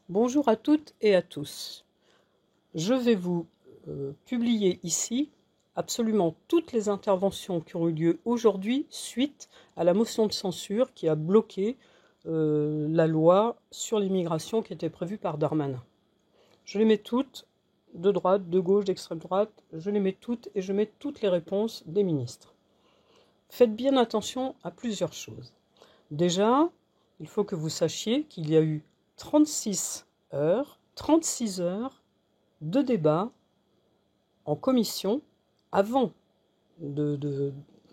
Bonjour à toutes et à tous. Je vais vous publier ici absolument toutes les interventions qui ont eu lieu aujourd'hui suite à la motion de censure qui a bloqué la loi sur l'immigration qui était prévue par Darmanin. Je les mets toutes, de droite, de gauche, d'extrême droite, je les mets toutes et je mets toutes les réponses des ministres. Faites bien attention à plusieurs choses. Déjà, il faut que vous sachiez qu'il y a eu 36 heures de débat en commission avant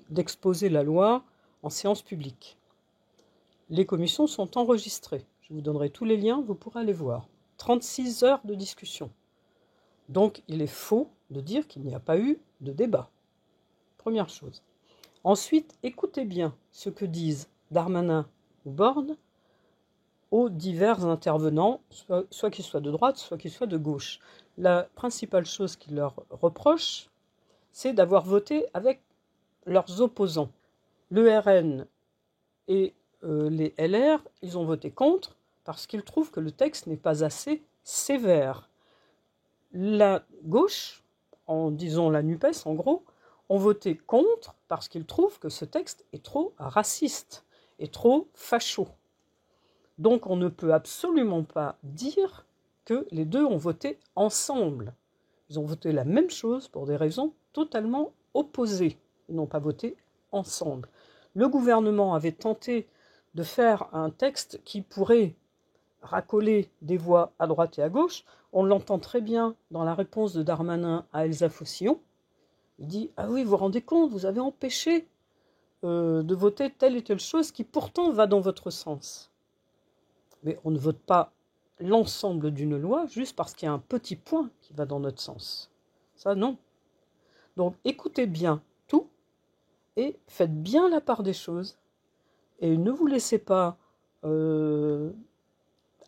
d'exposer la loi en séance publique. Les commissions sont enregistrées. Je vous donnerai tous les liens, vous pourrez aller voir. 36 heures de discussion. Donc, il est faux de dire qu'il n'y a pas eu de débat. Première chose. Ensuite, écoutez bien ce que disent Darmanin ou Borne aux divers intervenants, soit qu'ils soient de droite, soit qu'ils soient de gauche. La principale chose qu'ils leur reprochent, c'est d'avoir voté avec leurs opposants. Le RN et les LR, ils ont voté contre parce qu'ils trouvent que le texte n'est pas assez sévère. La gauche, en disant la NUPES en gros, ont voté contre parce qu'ils trouvent que ce texte est trop raciste et trop facho. Donc on ne peut absolument pas dire que les deux ont voté ensemble. Ils ont voté la même chose pour des raisons totalement opposées. Ils n'ont pas voté ensemble. Le gouvernement avait tenté de faire un texte qui pourrait racoler des voix à droite et à gauche. On l'entend très bien dans la réponse de Darmanin à Elsa Faucillon. Il dit « Ah oui, vous vous rendez compte, vous avez empêché de voter telle et telle chose qui pourtant va dans votre sens. » Mais on ne vote pas l'ensemble d'une loi juste parce qu'il y a un petit point qui va dans notre sens. Ça, non. Donc, écoutez bien tout et faites bien la part des choses. Et ne vous laissez pas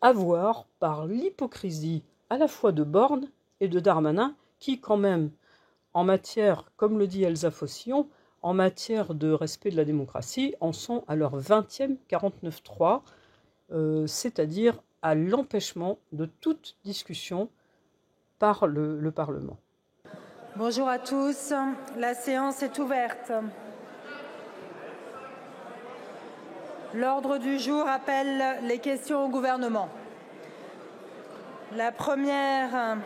avoir par l'hypocrisie à la fois de Borne et de Darmanin, qui quand même, en matière, comme le dit Elsa Faucillon, en matière de respect de la démocratie, en sont à leur 20e 49.3, c'est-à-dire à l'empêchement de toute discussion par le Parlement. Bonjour à tous, la séance est ouverte. L'ordre du jour appelle les questions au gouvernement. La première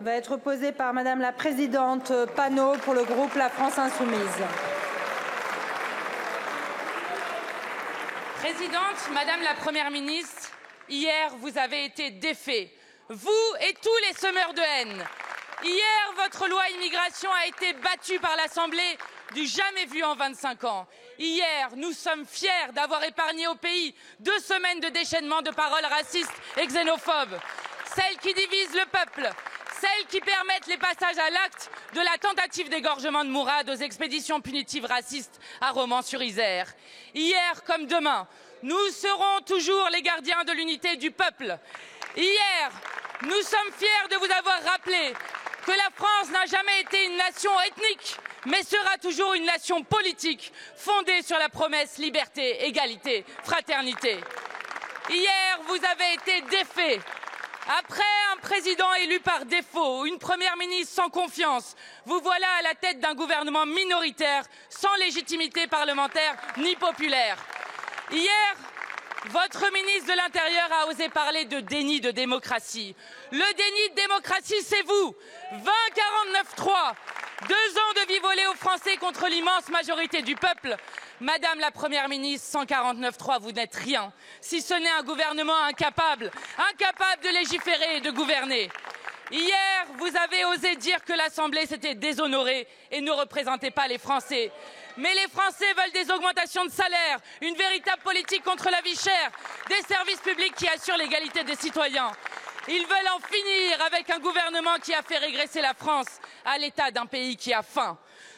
va être posée par Madame la Présidente Panot pour le groupe La France Insoumise. Présidente, Madame la Première ministre, hier vous avez été défaits, vous et tous les semeurs de haine. Hier, votre loi immigration a été battue par l'Assemblée du jamais vu en 25 ans. Hier, nous sommes fiers d'avoir épargné au pays 2 semaines de déchaînement de paroles racistes et xénophobes. Celles qui divisent le peuple, celles qui permettent les passages à l'acte de la tentative d'égorgement de Mourad aux expéditions punitives racistes à Romans-sur-Isère. Hier comme demain, nous serons toujours les gardiens de l'unité du peuple. Hier, nous sommes fiers de vous avoir rappelé que la France n'a jamais été une nation ethnique, mais sera toujours une nation politique, fondée sur la promesse liberté, égalité, fraternité. Hier, vous avez été défaits. Après un président élu par défaut, une première ministre sans confiance, vous voilà à la tête d'un gouvernement minoritaire, sans légitimité parlementaire ni populaire. Hier, votre ministre de l'Intérieur a osé parler de déni de démocratie. Le déni de démocratie, c'est vous. 20-49-3. 2 ans de vie volée aux Français contre l'immense majorité du peuple. Madame la Première ministre, 149.3, vous n'êtes rien, si ce n'est un gouvernement incapable de légiférer et de gouverner. Hier, vous avez osé dire que l'Assemblée s'était déshonorée et ne représentait pas les Français. Mais les Français veulent des augmentations de salaire, une véritable politique contre la vie chère, des services publics qui assurent l'égalité des citoyens. Ils veulent en finir avec un gouvernement qui a fait régresser la France à l'état d'un pays qui a faim.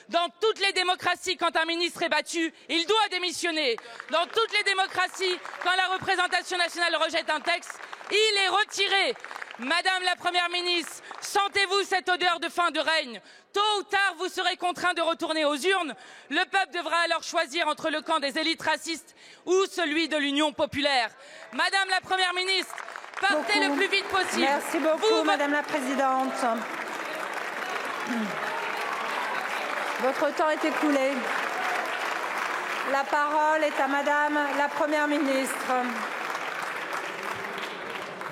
Dans toutes les démocraties, quand un ministre est battu, il doit démissionner. Dans toutes les démocraties, quand la représentation nationale rejette un texte, il est retiré. Madame la Première ministre, sentez-vous cette odeur de fin de règne? Tôt ou tard, vous serez contraint de retourner aux urnes. Le peuple devra alors choisir entre le camp des élites racistes ou celui de l'Union populaire. Madame la Première ministre, pas Partez le plus vite possible. Merci beaucoup, Madame la Présidente. Votre temps est écoulé. La parole est à Madame la Première ministre.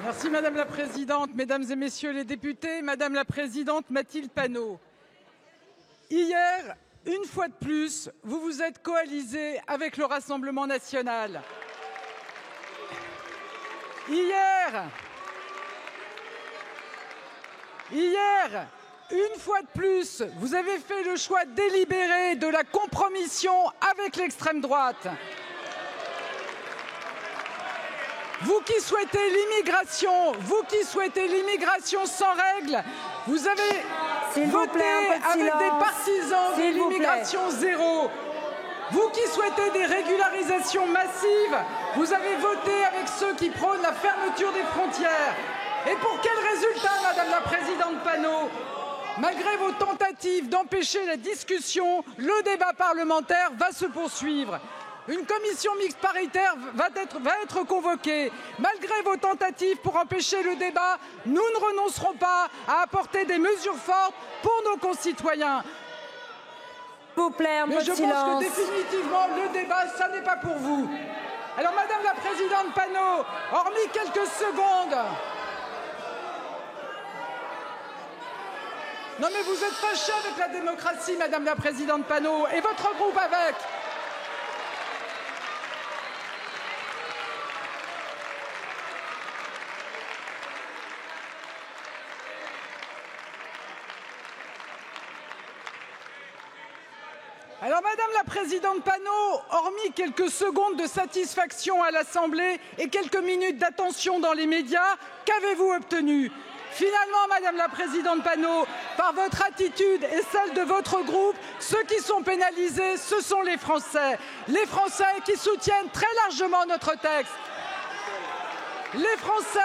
Merci Madame la Présidente, Mesdames et Messieurs les députés, Madame la Présidente Mathilde Panot. Hier, une fois de plus, vous vous êtes coalisés avec le Rassemblement national. Hier, une fois de plus, vous avez fait le choix délibéré de la compromission avec l'extrême droite. Vous qui souhaitez l'immigration sans règles, vous avez voté avec des partisans de l'immigration zéro. Vous qui souhaitez des régularisations massives, vous avez voté avec ceux qui prônent la fermeture des frontières. Et pour quel résultat, Madame la Présidente Panot? Malgré vos tentatives d'empêcher la discussion, le débat parlementaire va se poursuivre. Une commission mixte paritaire va être convoquée. Malgré vos tentatives pour empêcher le débat, nous ne renoncerons pas à apporter des mesures fortes pour nos concitoyens. S'il vous plaît, mais je pense que définitivement, le débat, ça n'est pas pour vous. Alors, Madame la Présidente Panot, hormis quelques secondes... Non mais vous êtes fâchée avec la démocratie, Madame la Présidente Panot, et votre groupe avec. Alors, Madame la Présidente Panot, hormis quelques secondes de satisfaction à l'Assemblée et quelques minutes d'attention dans les médias, qu'avez-vous obtenu ? Finalement, Madame la Présidente Panot, par votre attitude et celle de votre groupe, ceux qui sont pénalisés, ce sont les Français. Les Français qui soutiennent très largement notre texte. Les Français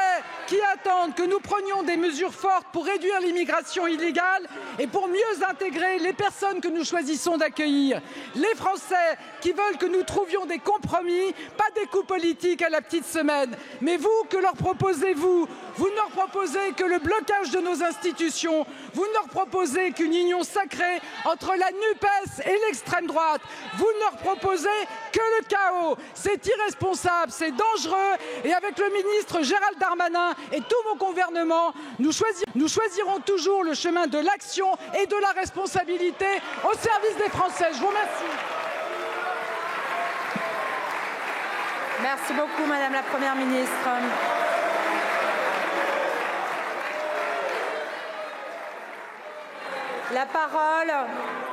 qui attendent que nous prenions des mesures fortes pour réduire l'immigration illégale et pour mieux intégrer les personnes que nous choisissons d'accueillir. Les Français qui veulent que nous trouvions des compromis, pas des coups politiques à la petite semaine. Mais vous, que leur proposez-vous ? Vous ne leur proposez que le blocage de nos institutions. Vous ne leur proposez qu'une union sacrée entre la NUPES et l'extrême droite. Vous ne leur proposez que le chaos. C'est irresponsable, c'est dangereux. Et avec le ministre Gérald Darmanin et tout mon gouvernement, nous choisirons toujours le chemin de l'action et de la responsabilité au service des Français. Je vous remercie. Merci beaucoup, Madame la Première ministre. La parole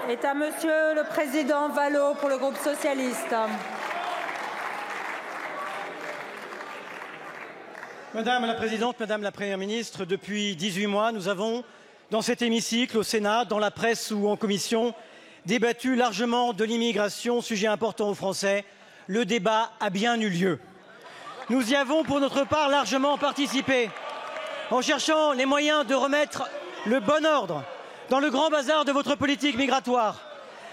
est à Monsieur le Président Vallot pour le groupe socialiste. Madame la Présidente, Madame la Première ministre, depuis 18 mois, nous avons, dans cet hémicycle, au Sénat, dans la presse ou en commission, débattu largement de l'immigration, sujet important aux Français. Le débat a bien eu lieu. Nous y avons, pour notre part, largement participé, en cherchant les moyens de remettre le bon ordre dans le grand bazar de votre politique migratoire,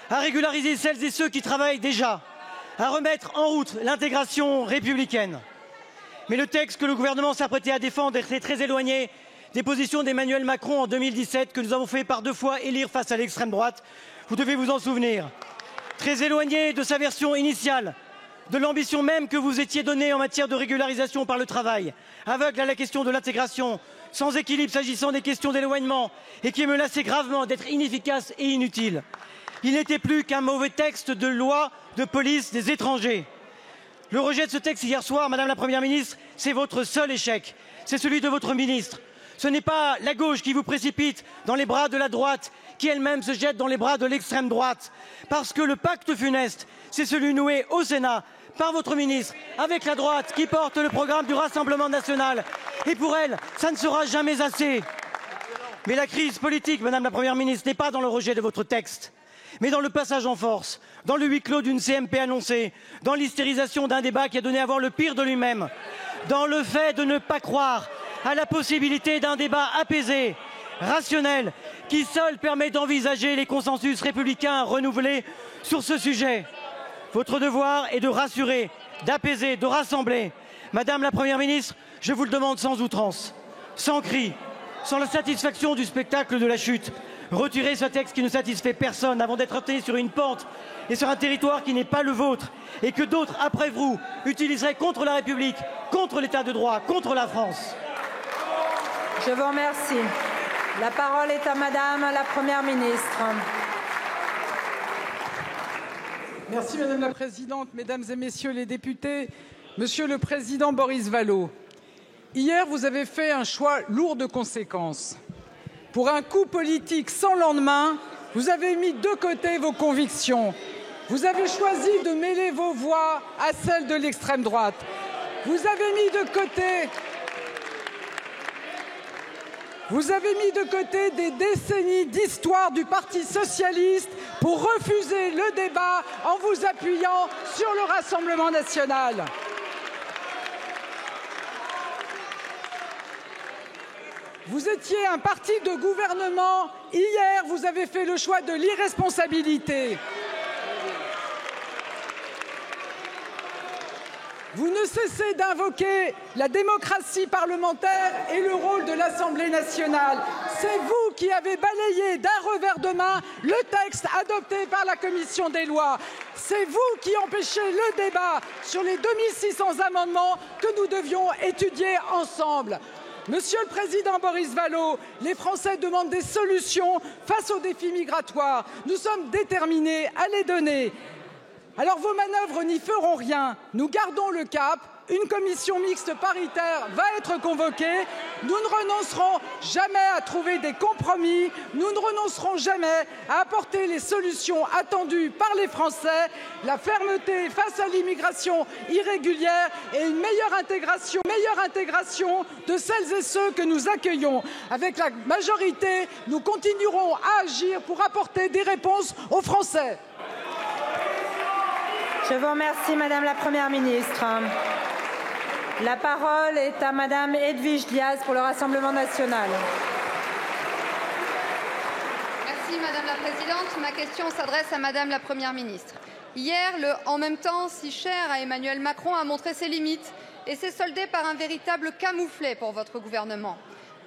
à régulariser celles et ceux qui travaillent déjà, à remettre en route l'intégration républicaine. Mais le texte que le gouvernement s'apprêtait à défendre était très éloigné des positions d'Emmanuel Macron en 2017, que nous avons fait par 2 fois élire face à l'extrême droite. Vous devez vous en souvenir. Très éloigné de sa version initiale, de l'ambition même que vous étiez donnée en matière de régularisation par le travail, aveugle à la question de l'intégration, sans équilibre s'agissant des questions d'éloignement et qui menaçait gravement d'être inefficace et inutile. Il n'était plus qu'un mauvais texte de loi de police des étrangers. Le rejet de ce texte hier soir, Madame la Première ministre, c'est votre seul échec. C'est celui de votre ministre. Ce n'est pas la gauche qui vous précipite dans les bras de la droite, qui elle-même se jette dans les bras de l'extrême droite. Parce que le pacte funeste, c'est celui noué au Sénat par votre ministre, avec la droite qui porte le programme du Rassemblement national. Et pour elle, ça ne sera jamais assez. Mais la crise politique, Madame la Première ministre, n'est pas dans le rejet de votre texte, mais dans le passage en force, dans le huis clos d'une CMP annoncée, dans l'hystérisation d'un débat qui a donné à voir le pire de lui-même, dans le fait de ne pas croire à la possibilité d'un débat apaisé, rationnel, qui seul permet d'envisager les consensus républicains renouvelés sur ce sujet. Votre devoir est de rassurer, d'apaiser, de rassembler. Madame la Première ministre, je vous le demande sans outrance, sans cri, sans la satisfaction du spectacle de la chute. Retirez ce texte qui ne satisfait personne avant d'être obtenu sur une pente et sur un territoire qui n'est pas le vôtre et que d'autres, après vous, utiliseraient contre la République, contre l'État de droit, contre la France. Je vous remercie. La parole est à Madame la Première ministre. Merci Madame la Présidente, Mesdames et Messieurs les députés, Monsieur le Président Boris Vallaud. Hier, vous avez fait un choix lourd de conséquences. Pour un coup politique sans lendemain, vous avez mis de côté vos convictions. Vous avez choisi de mêler vos voix à celles de l'extrême droite. Vous avez mis de côté des décennies d'histoire du Parti socialiste pour refuser le débat en vous appuyant sur le Rassemblement national. Vous étiez un parti de gouvernement. Hier, vous avez fait le choix de l'irresponsabilité. Vous ne cessez d'invoquer la démocratie parlementaire et le rôle de l'Assemblée nationale. C'est vous qui avez balayé d'un revers de main le texte adopté par la Commission des lois. C'est vous qui empêchez le débat sur les 2600 amendements que nous devions étudier ensemble. Monsieur le Président Boris Vallaud, les Français demandent des solutions face aux défis migratoires. Nous sommes déterminés à les donner. Alors vos manœuvres n'y feront rien. Nous gardons le cap. Une commission mixte paritaire va être convoquée. Nous ne renoncerons jamais à trouver des compromis. Nous ne renoncerons jamais à apporter les solutions attendues par les Français, la fermeté face à l'immigration irrégulière et une meilleure intégration de celles et ceux que nous accueillons. Avec la majorité, nous continuerons à agir pour apporter des réponses aux Français. Je vous remercie, Madame la Première ministre. La parole est à Madame Edwige Diaz pour le Rassemblement national. Merci Madame la Présidente. Ma question s'adresse à Madame la Première ministre. Hier, le « en même temps » si cher à Emmanuel Macron a montré ses limites et s'est soldé par un véritable camouflet pour votre gouvernement.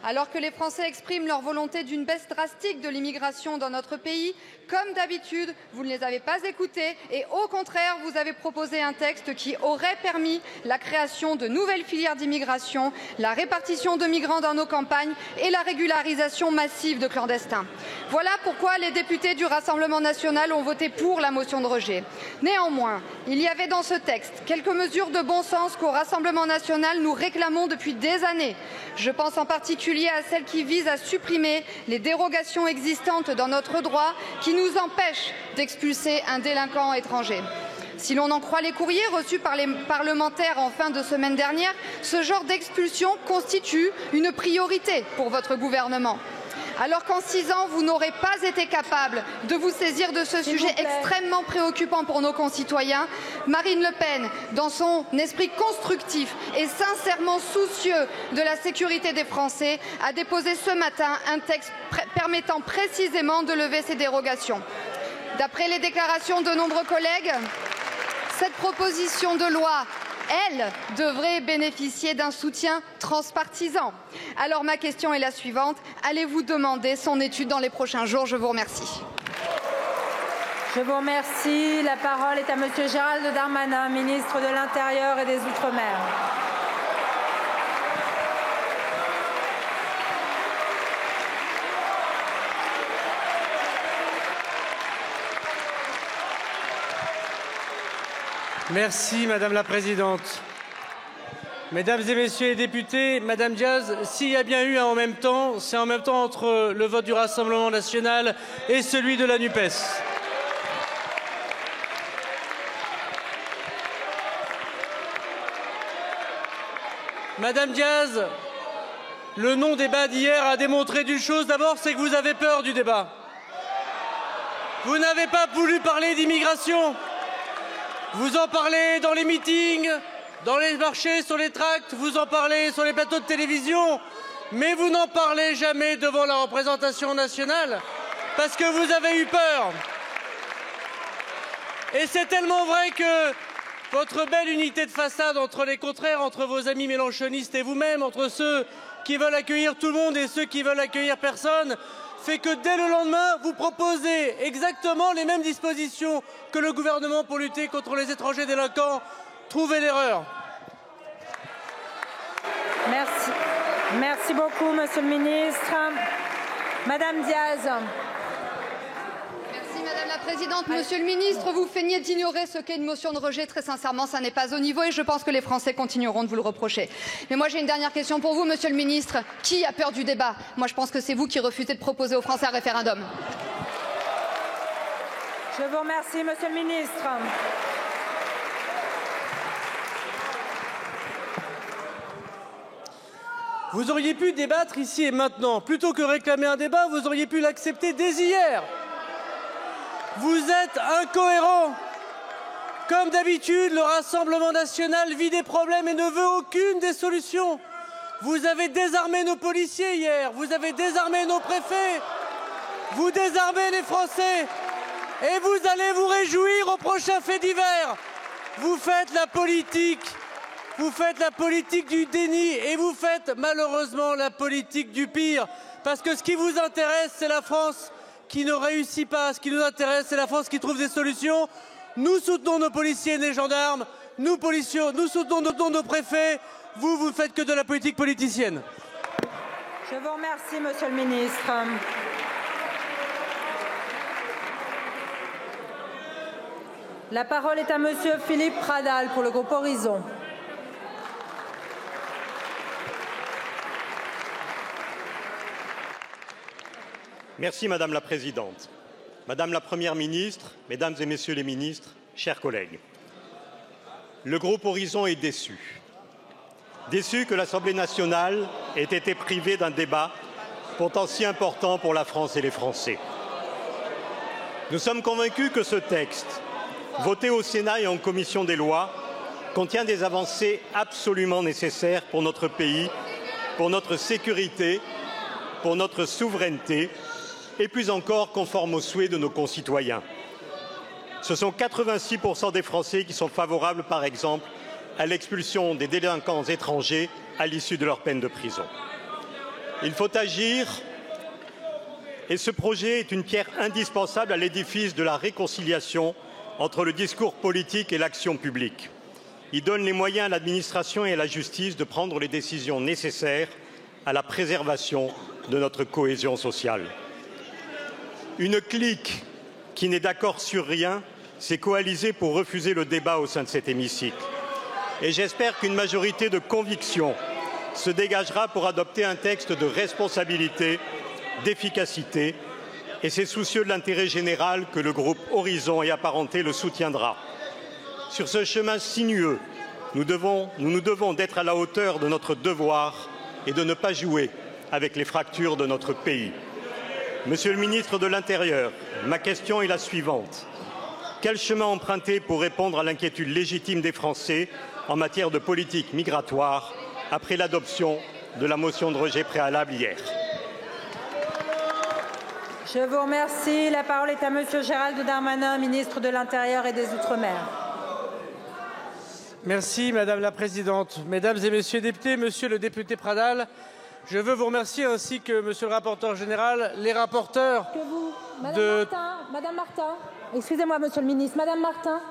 Alors que les Français expriment leur volonté d'une baisse drastique de l'immigration dans notre pays, comme d'habitude, vous ne les avez pas écoutés et au contraire, vous avez proposé un texte qui aurait permis la création de nouvelles filières d'immigration, la répartition de migrants dans nos campagnes et la régularisation massive de clandestins. Voilà pourquoi les députés du Rassemblement national ont voté pour la motion de rejet. Néanmoins, il y avait dans ce texte quelques mesures de bon sens qu'au Rassemblement national nous réclamons depuis des années. Je pense en particulier à celles qui visent à supprimer les dérogations existantes dans notre droit qui nous empêchent d'expulser un délinquant étranger. Si l'on en croit les courriers reçus par les parlementaires en fin de semaine dernière, ce genre d'expulsion constitue une priorité pour votre gouvernement. Alors qu'en 6 ans, vous n'aurez pas été capable de vous saisir de ce sujet extrêmement préoccupant pour nos concitoyens, Marine Le Pen, dans son esprit constructif et sincèrement soucieux de la sécurité des Français, a déposé ce matin un texte permettant précisément de lever ces dérogations. D'après les déclarations de nombreux collègues, cette proposition de loi, elle, devrait bénéficier d'un soutien transpartisan. Alors ma question est la suivante. Allez-vous demander son étude dans les prochains jours? Je vous remercie. Je vous remercie. La parole est à Monsieur Gérald Darmanin, ministre de l'Intérieur et des Outre-mer. Merci Madame la Présidente. Mesdames et Messieurs les députés, Madame Diaz, s'il y a bien eu un en même temps, c'est en même temps entre le vote du Rassemblement national et celui de la NUPES. Madame Diaz, le non-débat d'hier a démontré d'une chose. D'abord, c'est que vous avez peur du débat. Vous n'avez pas voulu parler d'immigration. Vous en parlez dans les meetings, dans les marchés, sur les tracts, vous en parlez sur les plateaux de télévision, mais vous n'en parlez jamais devant la représentation nationale, parce que vous avez eu peur. Et c'est tellement vrai que votre belle unité de façade entre les contraires, entre vos amis mélenchonistes et vous-même, entre ceux qui veulent accueillir tout le monde et ceux qui veulent accueillir personne, fait que dès le lendemain, vous proposez exactement les mêmes dispositions que le gouvernement pour lutter contre les étrangers délinquants. Trouvez l'erreur. Merci. Merci beaucoup, Monsieur le Ministre. Madame Diaz. Merci Madame la Présidente. Monsieur le Ministre, vous feignez d'ignorer ce qu'est une motion de rejet. Très sincèrement, ça n'est pas au niveau et je pense que les Français continueront de vous le reprocher. Mais moi, j'ai une dernière question pour vous, Monsieur le Ministre. Qui a peur du débat? Moi, je pense que c'est vous qui refusez de proposer aux Français un référendum. Je vous remercie, Monsieur le Ministre. Vous auriez pu débattre ici et maintenant. Plutôt que réclamer un débat, vous auriez pu l'accepter dès hier. Vous êtes incohérents. Comme d'habitude, le Rassemblement national vit des problèmes et ne veut aucune des solutions. Vous avez désarmé nos policiers hier, vous avez désarmé nos préfets, vous désarmez les Français et vous allez vous réjouir au prochain fait divers. Vous faites la politique. Vous faites la politique du déni et vous faites malheureusement la politique du pire. Parce que ce qui vous intéresse, c'est la France qui ne réussit pas. Ce qui nous intéresse, c'est la France qui trouve des solutions. Nous soutenons nos policiers et nos gendarmes. Nous soutenons nos préfets. Vous faites que de la politique politicienne. Je vous remercie, Monsieur le Ministre. La parole est à Monsieur Philippe Pradal pour le groupe Horizon. Merci Madame la Présidente. Madame la Première ministre, Mesdames et Messieurs les ministres, chers collègues. Le groupe Horizon est déçu. Déçu que l'Assemblée nationale ait été privée d'un débat pourtant si important pour la France et les Français. Nous sommes convaincus que ce texte, voté au Sénat et en commission des lois, contient des avancées absolument nécessaires pour notre pays, pour notre sécurité, pour notre souveraineté, et plus encore conforme aux souhaits de nos concitoyens. Ce sont 86% des Français qui sont favorables, par exemple, à l'expulsion des délinquants étrangers à l'issue de leur peine de prison. Il faut agir et ce projet est une pierre indispensable à l'édifice de la réconciliation entre le discours politique et l'action publique. Il donne les moyens à l'administration et à la justice de prendre les décisions nécessaires à la préservation de notre cohésion sociale. Une clique qui n'est d'accord sur rien s'est coalisée pour refuser le débat au sein de cet hémicycle. Et j'espère qu'une majorité de conviction se dégagera pour adopter un texte de responsabilité, d'efficacité, et c'est soucieux de l'intérêt général que le groupe Horizon et Apparentés le soutiendra. Sur ce chemin sinueux, nous nous devons d'être à la hauteur de notre devoir et de ne pas jouer avec les fractures de notre pays. Monsieur le ministre de l'Intérieur, ma question est la suivante. Quel chemin emprunter pour répondre à l'inquiétude légitime des Français en matière de politique migratoire après l'adoption de la motion de rejet préalable hier? Je vous remercie. La parole est à Monsieur Gérald Darmanin, ministre de l'Intérieur et des Outre-mer. Merci Madame la Présidente. Mesdames et Messieurs les députés, Monsieur le député Pradal, je veux vous remercier ainsi que Monsieur le rapporteur général, les rapporteurs Madame Martin, excusez-moi Monsieur le ministre, Madame Martin,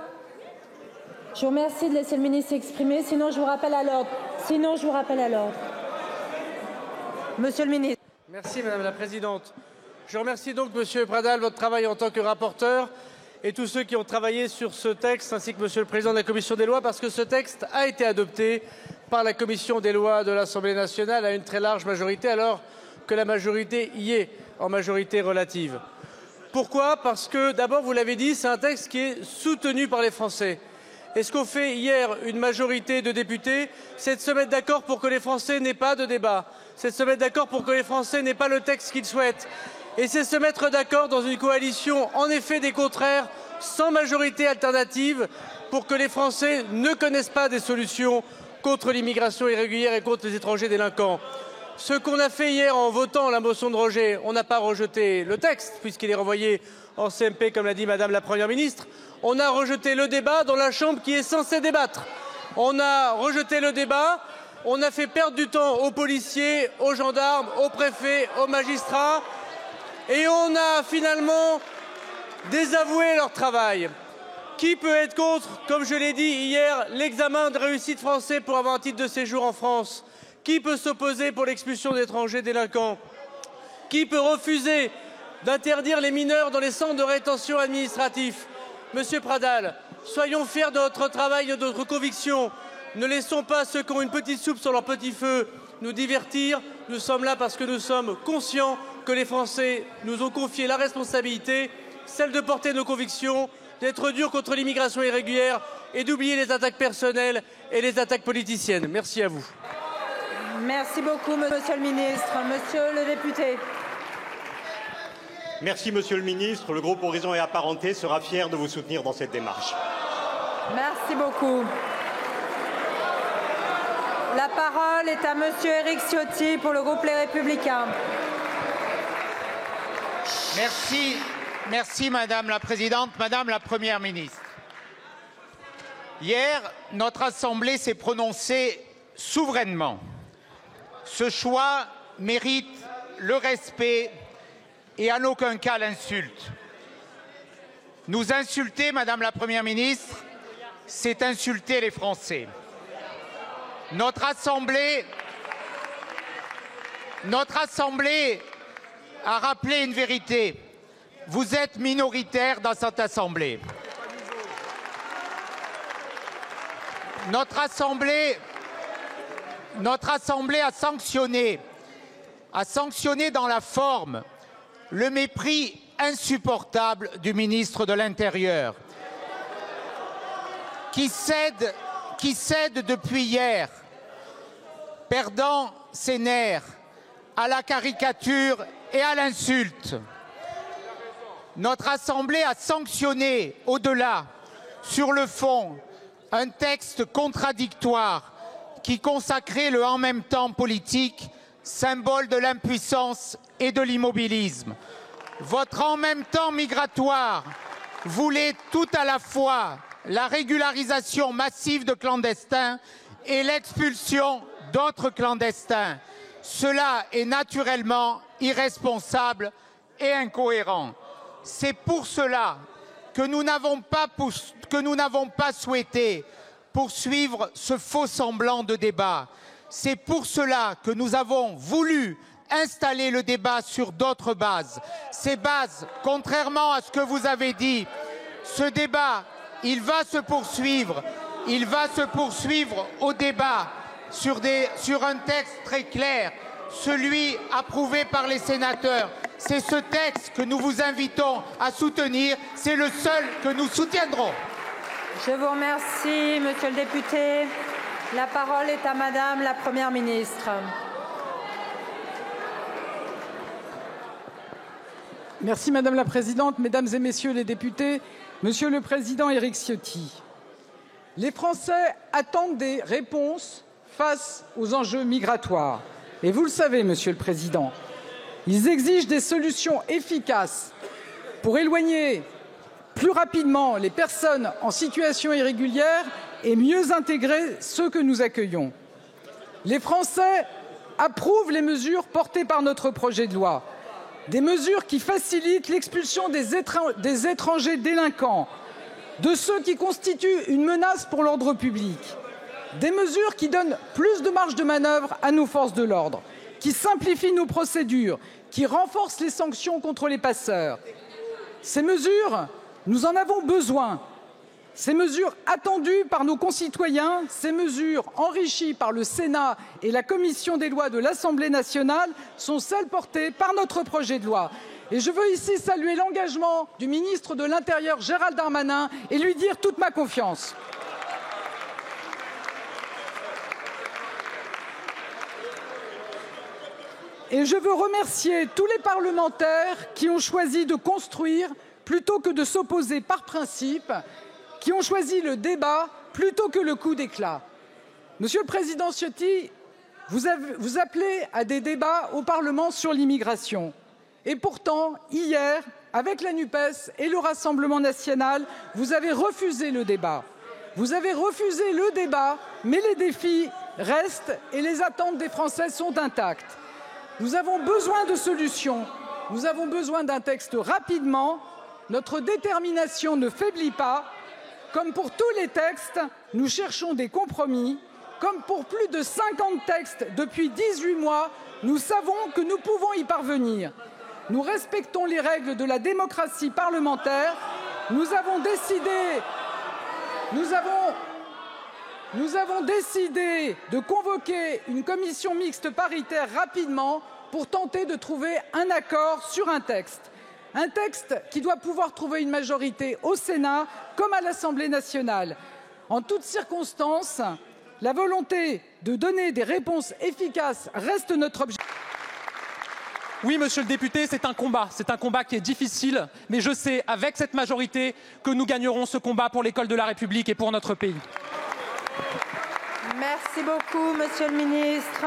je vous remercie de laisser le ministre s'exprimer, sinon je vous rappelle à l'ordre. Monsieur le ministre. Merci Madame la Présidente. Je remercie donc Monsieur Pradal, votre travail en tant que rapporteur et tous ceux qui ont travaillé sur ce texte, ainsi que Monsieur le Président de la Commission des lois, parce que ce texte a été adopté par la Commission des lois de l'Assemblée nationale à une très large majorité, alors que la majorité y est, en majorité relative. Pourquoi? Parce que, d'abord, vous l'avez dit, c'est un texte qui est soutenu par les Français. Et ce qu'ont fait hier une majorité de députés, c'est de se mettre d'accord pour que les Français n'aient pas de débat. C'est de se mettre d'accord pour que les Français n'aient pas le texte qu'ils souhaitent. Et c'est se mettre d'accord dans une coalition, en effet, des contraires, sans majorité alternative, pour que les Français ne connaissent pas des solutions contre l'immigration irrégulière et contre les étrangers délinquants. Ce qu'on a fait hier en votant la motion de rejet, on n'a pas rejeté le texte, puisqu'il est renvoyé en CMP, comme l'a dit Madame la Première ministre. On a rejeté le débat dans la Chambre qui est censée débattre. On a rejeté le débat, on a fait perdre du temps aux policiers, aux gendarmes, aux préfets, aux magistrats, et on a finalement désavoué leur travail. Qui peut être contre, comme je l'ai dit hier, l'examen de réussite français pour avoir un titre de séjour en France? Qui peut s'opposer pour l'expulsion d'étrangers délinquants? Qui peut refuser d'interdire les mineurs dans les centres de rétention administratifs? Monsieur Pradal, soyons fiers de notre travail et de notre conviction. Ne laissons pas ceux qui ont une petite soupe sur leur petit feu nous divertir. Nous sommes là parce que nous sommes conscients que les Français nous ont confié la responsabilité, celle de porter nos convictions, d'être durs contre l'immigration irrégulière et d'oublier les attaques personnelles et les attaques politiciennes. Merci à vous. Merci beaucoup, Monsieur le Ministre. Monsieur le député. Merci, Monsieur le Ministre. Le groupe Horizon et Apparentés sera fier de vous soutenir dans cette démarche. Merci beaucoup. La parole est à Monsieur Éric Ciotti pour le groupe Les Républicains. Merci Madame la Présidente, Madame la Première ministre. Hier, notre Assemblée s'est prononcée souverainement. Ce choix mérite le respect et en aucun cas l'insulte. Nous insulter, Madame la Première ministre, c'est insulter les Français. Notre Assemblée a rappelé une vérité. Vous êtes minoritaire dans cette Assemblée. Notre Assemblée a sanctionné dans la forme le mépris insupportable du ministre de l'Intérieur, qui cède depuis hier, perdant ses nerfs à la caricature et à l'insulte. Notre Assemblée a sanctionné, au-delà, sur le fond, un texte contradictoire qui consacrait le « en même temps » politique, symbole de l'impuissance et de l'immobilisme. Votre « en même temps » migratoire voulait tout à la fois la régularisation massive de clandestins et l'expulsion d'autres clandestins. Cela est naturellement irresponsable et incohérent. C'est pour cela que nous n'avons pas souhaité poursuivre ce faux semblant de débat. C'est pour cela que nous avons voulu installer le débat sur d'autres bases. Ces bases, contrairement à ce que vous avez dit, ce débat, il va se poursuivre. Il va se poursuivre au débat sur un texte très clair, celui approuvé par les sénateurs. C'est ce texte que nous vous invitons à soutenir. C'est le seul que nous soutiendrons. Je vous remercie, Monsieur le député. La parole est à Madame la Première ministre. Merci Madame la Présidente, Mesdames et Messieurs les députés, Monsieur le Président Éric Ciotti. Les Français attendent des réponses face aux enjeux migratoires. Et vous le savez, Monsieur le Président, ils exigent des solutions efficaces pour éloigner plus rapidement les personnes en situation irrégulière et mieux intégrer ceux que nous accueillons. Les Français approuvent les mesures portées par notre projet de loi. Des mesures qui facilitent l'expulsion des étrangers délinquants, de ceux qui constituent une menace pour l'ordre public. Des mesures qui donnent plus de marge de manœuvre à nos forces de l'ordre, qui simplifient nos procédures, qui renforcent les sanctions contre les passeurs. Ces mesures, nous en avons besoin. Ces mesures attendues par nos concitoyens, ces mesures enrichies par le Sénat et la commission des lois de l'Assemblée nationale sont celles portées par notre projet de loi. Et je veux ici saluer l'engagement du ministre de l'Intérieur, Gérald Darmanin, et lui dire toute ma confiance. Et je veux remercier tous les parlementaires qui ont choisi de construire plutôt que de s'opposer par principe, qui ont choisi le débat plutôt que le coup d'éclat. Monsieur le Président Ciotti, Vous appelez à des débats au Parlement sur l'immigration. Et pourtant, hier, avec la NUPES et le Rassemblement national, vous avez refusé le débat. Vous avez refusé le débat, mais les défis restent et les attentes des Français sont intactes. Nous avons besoin de solutions. Nous avons besoin d'un texte rapidement. Notre détermination ne faiblit pas. Comme pour tous les textes, nous cherchons des compromis. Comme pour plus de 50 textes depuis 18 mois, nous savons que nous pouvons y parvenir. Nous respectons les règles de la démocratie parlementaire. Nous avons décidé de convoquer une commission mixte paritaire rapidement pour tenter de trouver un accord sur un texte. Un texte qui doit pouvoir trouver une majorité au Sénat comme à l'Assemblée nationale. En toutes circonstances, la volonté de donner des réponses efficaces reste notre objectif. Oui, monsieur le député, c'est un combat qui est difficile, mais je sais, avec cette majorité, que nous gagnerons ce combat pour l'école de la République et pour notre pays. Merci beaucoup, monsieur le ministre.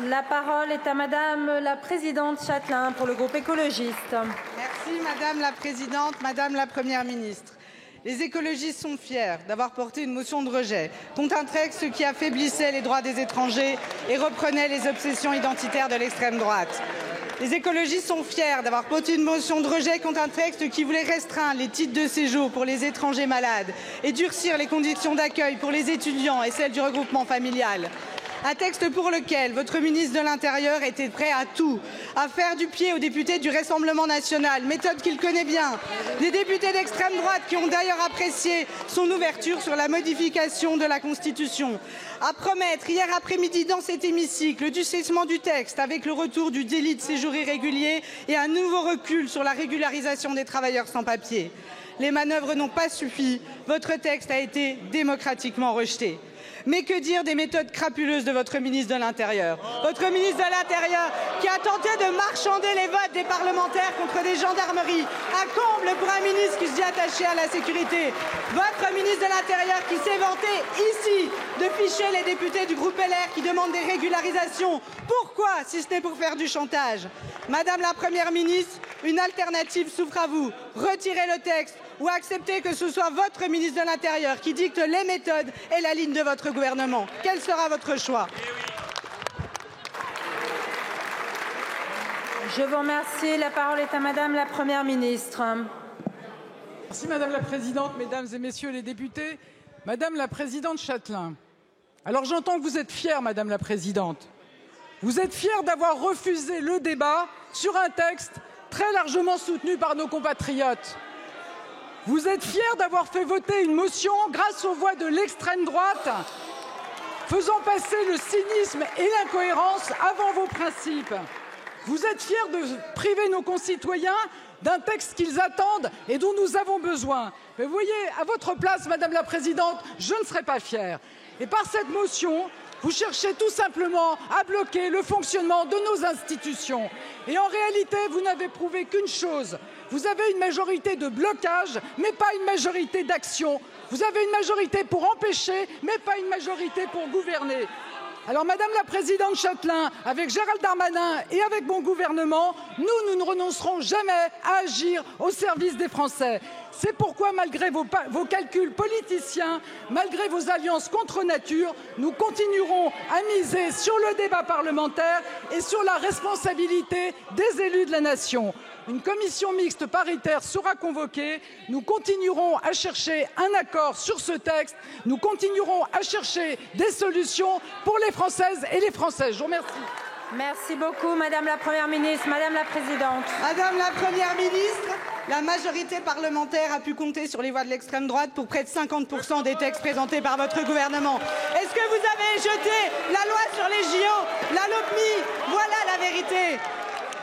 La parole est à madame la présidente Châtelain pour le groupe écologiste. Merci madame la présidente, madame la première ministre. Les écologistes sont fiers d'avoir porté une motion de rejet contre un texte qui affaiblissait les droits des étrangers et reprenait les obsessions identitaires de l'extrême droite. Les écologistes sont fiers d'avoir porté une motion de rejet contre un texte qui voulait restreindre les titres de séjour pour les étrangers malades et durcir les conditions d'accueil pour les étudiants et celles du regroupement familial. Un texte pour lequel votre ministre de l'Intérieur était prêt à tout, à faire du pied aux députés du Rassemblement national, méthode qu'il connaît bien. Des députés d'extrême droite qui ont d'ailleurs apprécié son ouverture sur la modification de la Constitution. À promettre hier après-midi dans cet hémicycle le durcissement du texte avec le retour du délit de séjour irrégulier et un nouveau recul sur la régularisation des travailleurs sans papier. Les manœuvres n'ont pas suffi. Votre texte a été démocratiquement rejeté. Mais que dire des méthodes crapuleuses de votre ministre de l'Intérieur? Votre ministre de l'Intérieur qui a tenté de marchander les votes des parlementaires contre des gendarmeries. Un comble pour un ministre qui se dit attaché à la sécurité. Votre ministre de l'Intérieur qui s'est vanté ici de ficher les députés du groupe LR qui demandent des régularisations. Pourquoi, si ce n'est pour faire du chantage? Madame la Première ministre, une alternative s'ouvre à vous. Retirez le texte ou acceptez que ce soit votre ministre de l'Intérieur qui dicte les méthodes et la ligne de votre gouvernement. Quel sera votre choix? Je vous remercie. La parole est à madame la Première ministre. Merci madame la présidente, mesdames et messieurs les députés. Madame la présidente Châtelain, alors j'entends que vous êtes fière, madame la présidente. Vous êtes fière d'avoir refusé le débat sur un texte très largement soutenu par nos compatriotes. Vous êtes fiers d'avoir fait voter une motion grâce aux voix de l'extrême droite, faisant passer le cynisme et l'incohérence avant vos principes. Vous êtes fiers de priver nos concitoyens d'un texte qu'ils attendent et dont nous avons besoin. Mais vous voyez, à votre place, madame la présidente, je ne serais pas fière. Et par cette motion, vous cherchez tout simplement à bloquer le fonctionnement de nos institutions. Et en réalité, vous n'avez prouvé qu'une chose. Vous avez une majorité de blocage, mais pas une majorité d'action. Vous avez une majorité pour empêcher, mais pas une majorité pour gouverner. Alors, madame la présidente Châtelain, avec Gérald Darmanin et avec mon gouvernement, nous ne renoncerons jamais à agir au service des Français. C'est pourquoi, malgré vos calculs politiciens, malgré vos alliances contre nature, nous continuerons à miser sur le débat parlementaire et sur la responsabilité des élus de la nation. Une commission mixte paritaire sera convoquée. Nous continuerons à chercher un accord sur ce texte. Nous continuerons à chercher des solutions pour les Françaises et les Français. Je vous remercie. Merci beaucoup, madame la Première ministre. Madame la présidente. Madame la Première ministre, la majorité parlementaire a pu compter sur les voix de l'extrême droite pour près de 50% des textes présentés par votre gouvernement. Est-ce que vous avez jeté la loi sur les JO, la LOPMI? Voilà la vérité.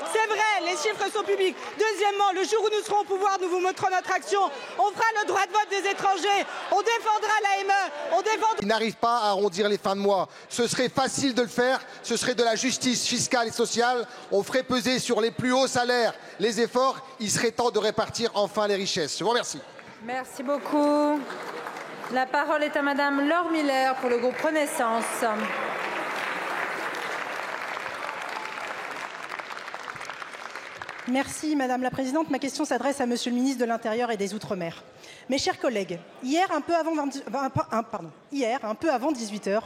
C'est vrai, les chiffres sont publics. Deuxièmement, le jour où nous serons au pouvoir, nous vous montrons notre action. On fera le droit de vote des étrangers. On défendra l'AME. On défendra... Ils n'arrivent pas à arrondir les fins de mois. Ce serait facile de le faire. Ce serait de la justice fiscale et sociale. On ferait peser sur les plus hauts salaires les efforts. Il serait temps de répartir enfin les richesses. Je vous remercie. Merci beaucoup. La parole est à madame Laure Miller pour le groupe Renaissance. Merci Madame la Présidente. Ma question s'adresse à Monsieur le ministre de l'Intérieur et des Outre-mer. Mes chers collègues, hier, un peu avant 18 h,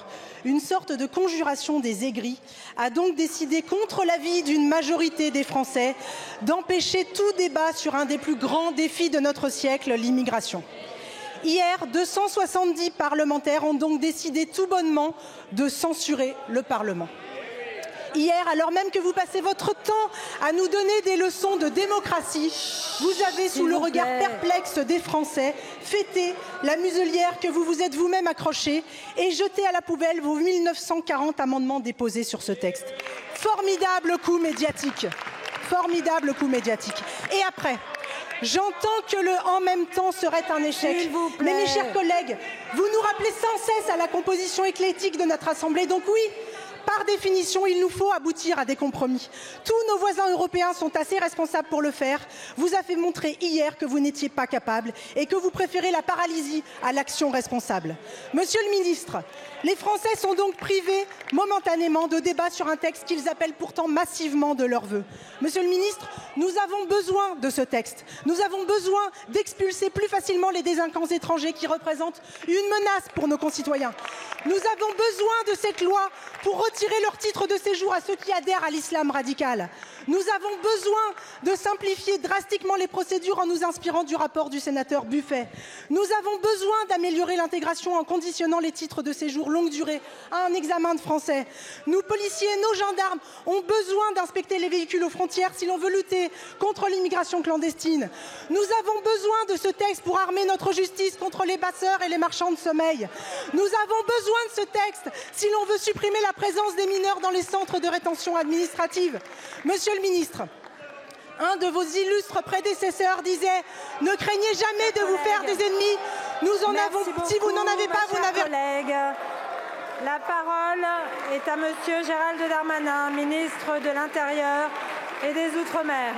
une sorte de conjuration des aigris a donc décidé, contre l'avis d'une majorité des Français, d'empêcher tout débat sur un des plus grands défis de notre siècle, l'immigration. Hier, 270 parlementaires ont donc décidé tout bonnement de censurer le Parlement. Hier, alors même que vous passez votre temps à nous donner des leçons de démocratie, vous avez, sous le regard perplexe des Français, fêté la muselière que vous vous êtes vous-même accrochée et jeté à la poubelle vos 1940 amendements déposés sur ce texte. Formidable coup médiatique. Formidable coup médiatique. Et après, j'entends que le « en même temps » serait un échec. Mais mes chers collègues, vous nous rappelez sans cesse à la composition éclectique de notre Assemblée. Donc oui, par définition, il nous faut aboutir à des compromis. Tous nos voisins européens sont assez responsables pour le faire. Vous avez montré hier que vous n'étiez pas capable et que vous préférez la paralysie à l'action responsable. Monsieur le ministre, les Français sont donc privés momentanément de débat sur un texte qu'ils appellent pourtant massivement de leur vœu. Monsieur le ministre, nous avons besoin de ce texte. Nous avons besoin d'expulser plus facilement les délinquants étrangers qui représentent une menace pour nos concitoyens. Nous avons besoin de cette loi pour retirer leur titre de séjour à ceux qui adhèrent à l'islam radical. Nous avons besoin de simplifier drastiquement les procédures en nous inspirant du rapport du sénateur Buffet. Nous avons besoin d'améliorer l'intégration en conditionnant les titres de séjour longue durée à un examen de français. Nos policiers, nos gendarmes ont besoin d'inspecter les véhicules aux frontières si l'on veut lutter contre l'immigration clandestine. Nous avons besoin de ce texte pour armer notre justice contre les passeurs et les marchands de sommeil. Nous avons besoin de ce texte si l'on veut supprimer la présence des mineurs dans les centres de rétention administrative. Monsieur le ministre, un de vos illustres prédécesseurs disait « Ne craignez jamais de vous faire des ennemis, nous en avons, si vous n'en avez pas, vous n'avez rien. » La parole est à Monsieur Gérald Darmanin, ministre de l'Intérieur et des Outre-mer.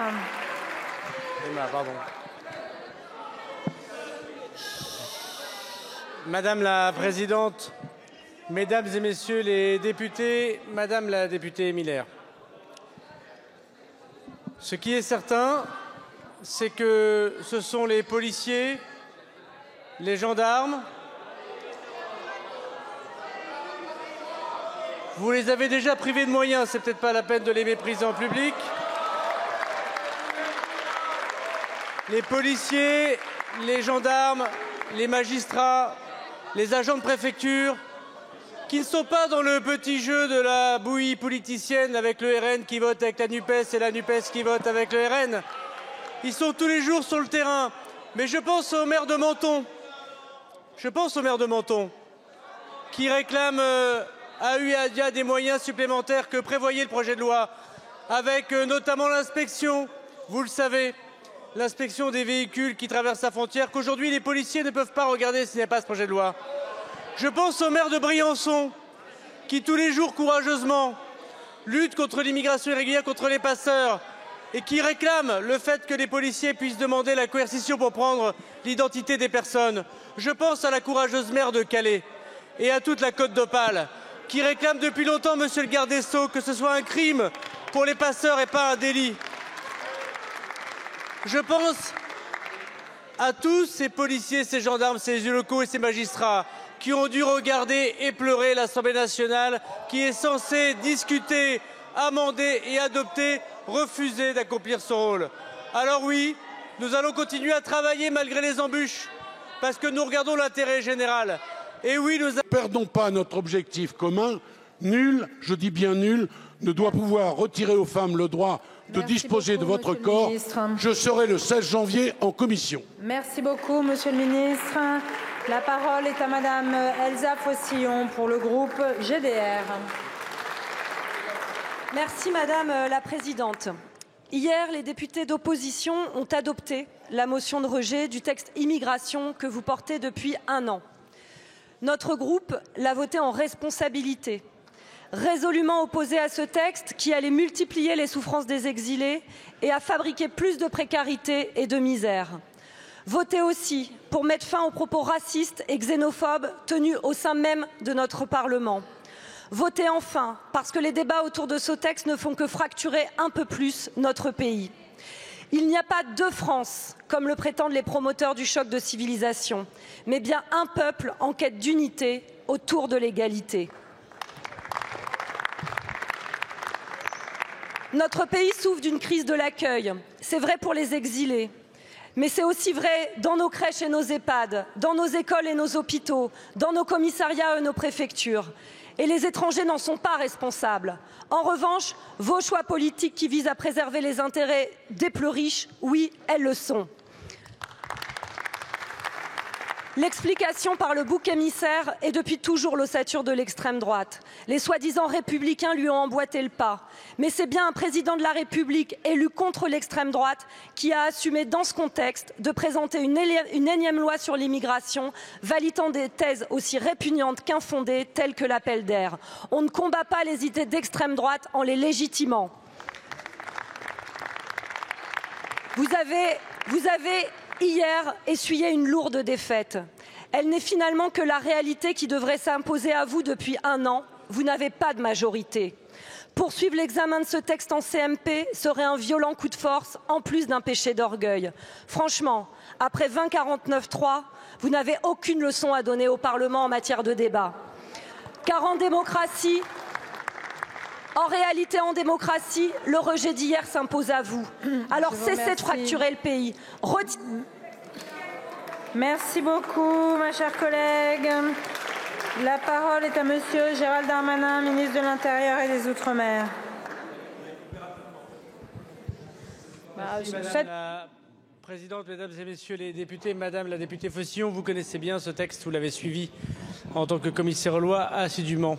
Madame la Présidente, Mesdames et Messieurs les députés, Madame la députée Miller, ce qui est certain, c'est que ce sont les policiers, les gendarmes. Vous les avez déjà privés de moyens, c'est peut-être pas la peine de les mépriser en public. Les policiers, les gendarmes, les magistrats, les agents de préfecture, qui ne sont pas dans le petit jeu de la bouillie politicienne avec le RN qui vote avec la NUPES et la NUPES qui vote avec le RN. Ils sont tous les jours sur le terrain. Mais je pense au maire de Menton. Qui réclame à UADIA des moyens supplémentaires que prévoyait le projet de loi, avec notamment l'inspection, vous le savez, l'inspection des véhicules qui traversent la frontière, qu'aujourd'hui les policiers ne peuvent pas regarder s'il n'y a pas ce projet de loi. Je pense au maire de Briançon, qui tous les jours courageusement lutte contre l'immigration irrégulière, contre les passeurs, et qui réclame le fait que les policiers puissent demander la coercition pour prendre l'identité des personnes. Je pense à la courageuse maire de Calais et à toute la Côte d'Opale, qui réclame depuis longtemps, monsieur le garde des Sceaux, que ce soit un crime pour les passeurs et pas un délit. Je pense à tous ces policiers, ces gendarmes, ces élus locaux et ces magistrats qui ont dû regarder et pleurer l'Assemblée nationale qui est censée discuter, amender et adopter, refuser d'accomplir son rôle. Alors oui, nous allons continuer à travailler malgré les embûches, parce que nous regardons l'intérêt général. Et oui, nous... Ne perdons pas notre objectif commun. Nul, je dis bien nul, ne doit pouvoir retirer aux femmes le droit de disposer de votre corps. Je serai le 16 janvier en commission. Merci beaucoup, Monsieur le ministre. La parole est à Madame Elsa Fossillon pour le groupe GDR. Merci Madame la Présidente. Hier, les députés d'opposition ont adopté la motion de rejet du texte immigration que vous portez depuis 1 an. Notre groupe l'a voté en responsabilité, résolument opposé à ce texte qui allait multiplier les souffrances des exilés et a fabriqué plus de précarité et de misère. Voté aussi pour mettre fin aux propos racistes et xénophobes tenus au sein même de notre Parlement. Voté enfin parce que les débats autour de ce texte ne font que fracturer un peu plus notre pays. Il n'y a pas deux France, comme le prétendent les promoteurs du choc de civilisation, mais bien un peuple en quête d'unité autour de l'égalité. Notre pays souffre d'une crise de l'accueil. C'est vrai pour les exilés, mais c'est aussi vrai dans nos crèches et nos EHPAD, dans nos écoles et nos hôpitaux, dans nos commissariats et nos préfectures. Et les étrangers n'en sont pas responsables. En revanche, vos choix politiques qui visent à préserver les intérêts des plus riches, oui, elles le sont. L'explication par le bouc émissaire est depuis toujours l'ossature de l'extrême droite. Les soi-disant républicains lui ont emboîté le pas. Mais c'est bien un président de la République élu contre l'extrême droite qui a assumé dans ce contexte de présenter une énième loi sur l'immigration, validant des thèses aussi répugnantes qu'infondées, telles que l'appel d'air. On ne combat pas les idées d'extrême droite en les légitimant. Vous avez hier essuyé une lourde défaite. Elle n'est finalement que la réalité qui devrait s'imposer à vous depuis un an. Vous n'avez pas de majorité. Poursuivre l'examen de ce texte en CMP serait un violent coup de force, en plus d'un péché d'orgueil. Franchement, après 20-49-3, vous n'avez aucune leçon à donner au Parlement en matière de débat. Car en démocratie, en réalité, en démocratie, le rejet d'hier s'impose à vous. Alors cessez de fracturer le pays. Merci beaucoup, ma chère collègue. La parole est à Monsieur Gérald Darmanin, ministre de l'Intérieur et des Outre-mer. Madame la Présidente, Mesdames et Messieurs les députés, Madame la députée Faucillon, vous connaissez bien ce texte, vous l'avez suivi en tant que commissaire aux lois assidûment.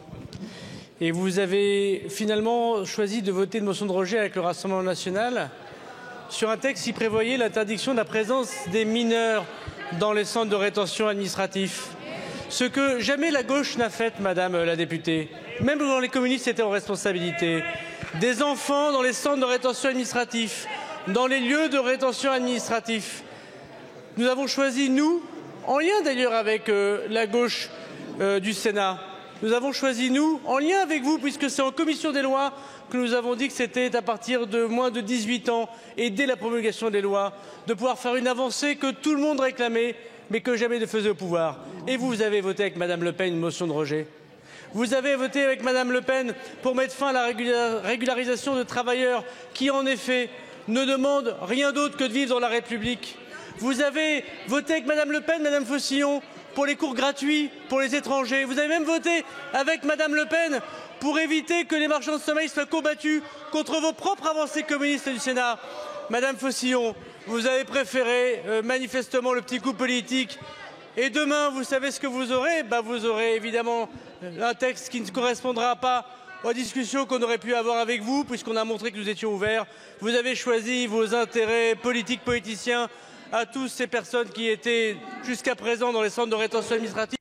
Et vous avez finalement choisi de voter une motion de rejet avec le Rassemblement national sur un texte qui prévoyait l'interdiction de la présence des mineurs dans les centres de rétention administratifs. Ce que jamais la gauche n'a fait, Madame la députée, même quand les communistes étaient en responsabilité. Des enfants dans les centres de rétention administratifs, dans les lieux de rétention administratifs. Nous avons choisi, nous, en lien d'ailleurs avec la gauche du Sénat, nous avons choisi, nous, en lien avec vous, puisque c'est en commission des lois que nous avons dit que c'était à partir de moins de 18 ans et dès la promulgation des lois, de pouvoir faire une avancée que tout le monde réclamait, mais que jamais ne faisait au pouvoir. Et vous avez voté avec Madame Le Pen une motion de rejet. Vous avez voté avec Madame Le Pen pour mettre fin à la régularisation de travailleurs qui, en effet, ne demandent rien d'autre que de vivre dans la République. Vous avez voté avec Madame Le Pen, Madame Faucillon, pour les cours gratuits pour les étrangers. Vous avez même voté avec Madame Le Pen pour éviter que les marchands de sommeil soient combattus contre vos propres avancées communistes du Sénat. Madame Faucillon, vous avez préféré manifestement le petit coup politique. Et demain, vous savez ce que vous aurez? Vous aurez évidemment un texte qui ne correspondra pas aux discussions qu'on aurait pu avoir avec vous, puisqu'on a montré que nous étions ouverts. Vous avez choisi vos intérêts politiques, politiciens à tous ces personnes qui étaient jusqu'à présent dans les centres de rétention administrative.